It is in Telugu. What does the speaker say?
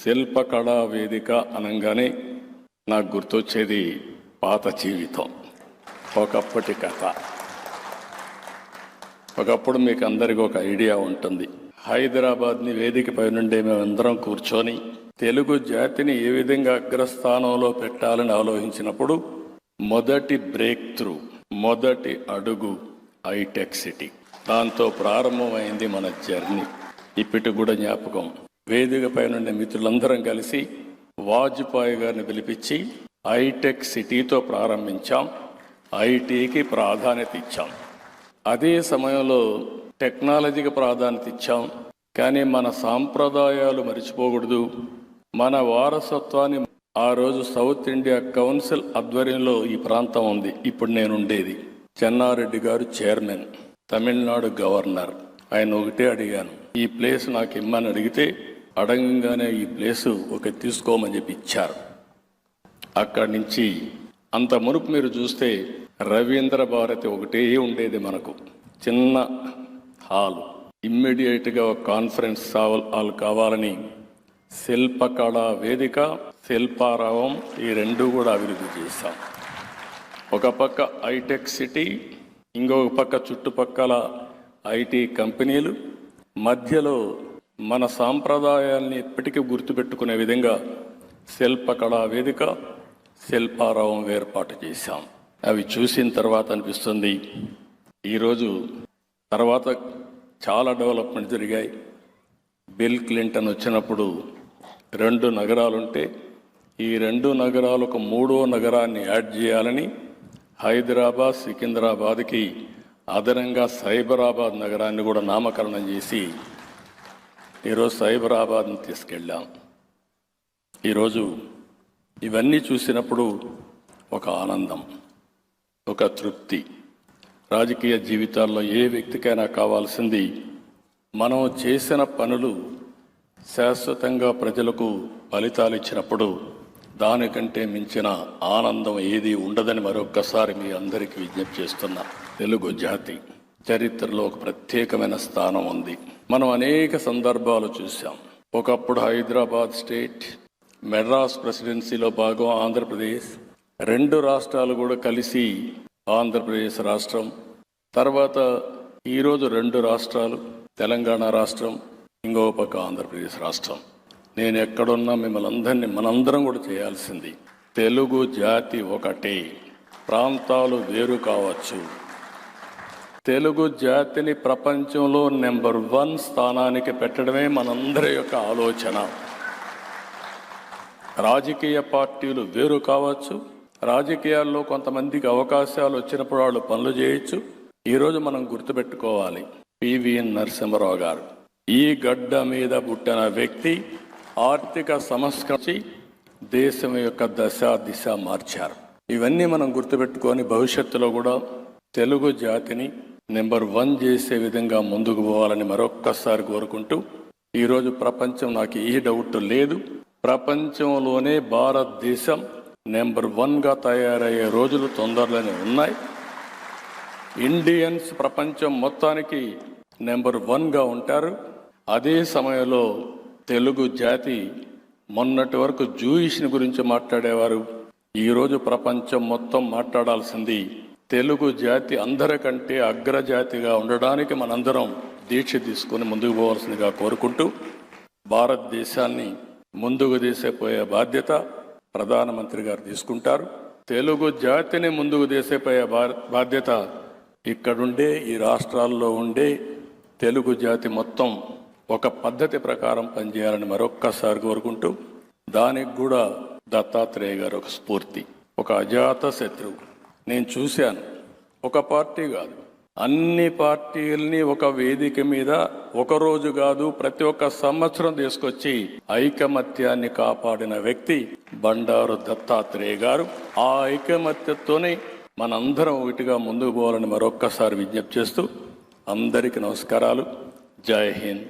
శిల్పకళా వేదిక అనగానే నాకు గుర్తొచ్చేది పాత జీవితం, ఒకప్పటి కథ. ఒకప్పుడు మీకు అందరికీ ఒక ఐడియా ఉంటుంది. హైదరాబాద్ని వేదికపై నుండి మేమందరం కూర్చొని తెలుగు జాతిని ఏ విధంగా అగ్రస్థానంలో పెట్టాలని ఆలోచించినప్పుడు మొదటి బ్రేక్ త్రూ, మొదటి అడుగు హైటెక్ సిటీ. దాంతో ప్రారంభమైంది మన జర్నీ. ఇప్పటికి కూడా జ్ఞాపకం. వేదికపై నుండి మిత్రులందరం కలిసి వాజ్పేయి గారిని పిలిపించి హైటెక్ సిటీతో ప్రారంభించాం. ఐటీకి ప్రాధాన్యత ఇచ్చాం. అదే సమయంలో టెక్నాలజీకి ప్రాధాన్యత ఇచ్చాం. కానీ మన సాంప్రదాయాలు మర్చిపోకూడదు. మన వారసత్వాన్ని ఆ రోజు సౌత్ ఇండియా కౌన్సిల్ ఆధ్వర్యంలో ఈ ప్రాంతం ఉంది. ఇప్పుడు నేను ఉండేది. చెన్నారెడ్డి గారు చైర్మన్, తమిళనాడు గవర్నర్. ఆయన ఒకటే అడిగాను, ఈ ప్లేస్ నాకు ఇమ్మని అడిగితే అడగంగానే ఈ ప్లేసు ఒక తీసుకోమని చెప్పి ఇచ్చారు. అక్కడి నుంచి అంత మునుపు మీరు చూస్తే రవీంద్ర భారతి ఒకటే ఉండేది. మనకు చిన్న హాల్, ఇమ్మీడియట్గా ఒక కాన్ఫరెన్స్ హాల్ కావాలని శిల్పకళా వేదిక, శిల్పారావం ఈ రెండు కూడా అభివృద్ధి చేశాం. ఒక పక్క హైటెక్ సిటీ, ఇంకొక పక్క చుట్టుపక్కల ఐటీ కంపెనీలు, మధ్యలో మన సాంప్రదాయాల్ని ఎప్పటికీ గుర్తుపెట్టుకునే విధంగా శిల్పకళా వేదిక, శిల్పారావం ఏర్పాటు చేశాం. అవి చూసిన తర్వాత అనిపిస్తుంది, ఈరోజు తర్వాత చాలా డెవలప్మెంట్ జరిగాయి. బిల్ క్లింటన్ వచ్చినప్పుడు 2 నగరాలుంటే ఈ 2 నగరాలకు 3వ నగరాన్ని యాడ్ చేయాలని హైదరాబాద్, సికింద్రాబాద్కి అదనంగా సైబరాబాద్ నగరాన్ని కూడా నామకరణం చేసి ఈరోజు సైబరాబాద్ని తీసుకెళ్ళాం. ఈరోజు ఇవన్నీ చూసినప్పుడు ఒక ఆనందం, ఒక తృప్తి. రాజకీయ జీవితాల్లో ఏ వ్యక్తికైనా కావాల్సింది మనం చేసిన పనులు శాశ్వతంగా ప్రజలకు ఫలితాలు ఇచ్చినప్పుడు దానికంటే మించిన ఆనందం ఏది ఉండదని మరొక్కసారి మీ అందరికీ విజ్ఞప్తి చేస్తున్నా. తెలుగు జాతి చరిత్రలో ఒక ప్రత్యేకమైన స్థానం ఉంది. మనం అనేక సందర్భాలు చూసాం. ఒకప్పుడు హైదరాబాద్ స్టేట్, మెడ్రాస్ ప్రెసిడెన్సీలో భాగం ఆంధ్రప్రదేశ్, 2 రాష్ట్రాలు కూడా కలిసి ఆంధ్రప్రదేశ్ రాష్ట్రం. తర్వాత ఈరోజు 2 రాష్ట్రాలు, తెలంగాణ రాష్ట్రం, ఇంకో పక్క ఆంధ్రప్రదేశ్ రాష్ట్రం. నేను ఎక్కడున్నా మిమ్మల్ని అందరినీ మనందరం కూడా చేయాల్సింది, తెలుగు జాతి ఒకటే, ప్రాంతాలు వేరు కావచ్చు. తెలుగు జాతిని ప్రపంచంలో నెంబర్ 1 స్థానానికి పెట్టడమే మనందరి యొక్క ఆలోచన. రాజకీయ పార్టీలు వేరు కావచ్చు, రాజకీయాల్లో కొంతమందికి అవకాశాలు వచ్చినప్పుడు వాళ్ళు పనులు చేయొచ్చు. ఈరోజు మనం గుర్తుపెట్టుకోవాలి, పివిఎన్ నరసింహారావు గారు ఈ గడ్డ మీద పుట్టిన వ్యక్తి. ఆర్థిక సంస్కరించి దేశం యొక్క దిశ మార్చారు. ఇవన్నీ మనం గుర్తుపెట్టుకొని భవిష్యత్తులో కూడా తెలుగు జాతిని నెంబర్ 1 చేసే విధంగా ముందుకు పోవాలని మరొక్కసారి కోరుకుంటూ, ఈరోజు ప్రపంచం, నాకు ఏ డౌట్ లేదు, ప్రపంచంలోనే భారతదేశం నెంబర్ 1గా తయారయ్యే రోజులు తొందరలోనే ఉన్నాయి. ఇండియన్స్ ప్రపంచం మొత్తానికి నెంబర్ 1గా ఉంటారు. అదే సమయంలో తెలుగు జాతి, మొన్నటి వరకు జూయిష్ని గురించి మాట్లాడేవారు, ఈరోజు ప్రపంచం మొత్తం మాట్లాడాల్సింది తెలుగు జాతి అందరికంటే అగ్రజాతిగా ఉండడానికి మనందరం దీక్ష తీసుకొని ముందుకు పోవాల్సిందిగా కోరుకుంటూ, భారతదేశాన్ని ముందుకు తీసేపోయే బాధ్యత ప్రధానమంత్రి గారు తీసుకుంటారు. తెలుగు జాతిని ముందుకు తీసేపోయే బాధ్యత ఇక్కడుండే, ఈ రాష్ట్రాల్లో ఉండే తెలుగు జాతి మొత్తం ఒక పద్ధతి ప్రకారం పనిచేయాలని మరొక్కసారి కోరుకుంటూ, దానికి కూడా దత్తాత్రేయ గారు ఒక స్ఫూర్తి, ఒక అజాత శత్రువు. నేను చూశాను, ఒక పార్టీ కాదు, అన్ని పార్టీల్ని ఒక వేదిక మీద ఒకరోజు కాదు, ప్రతి ఒక్క సంవత్సరం తీసుకొచ్చి ఐకమత్యాన్ని కాపాడిన వ్యక్తి బండారు దత్తాత్రేయ గారు. ఆ ఐకమత్యంతోనే మనందరం ఒకటిగా ముందుకు పోవాలని మరొక్కసారి విజ్ఞప్తి చేస్తూ అందరికీ నమస్కారాలు. జై హింద్.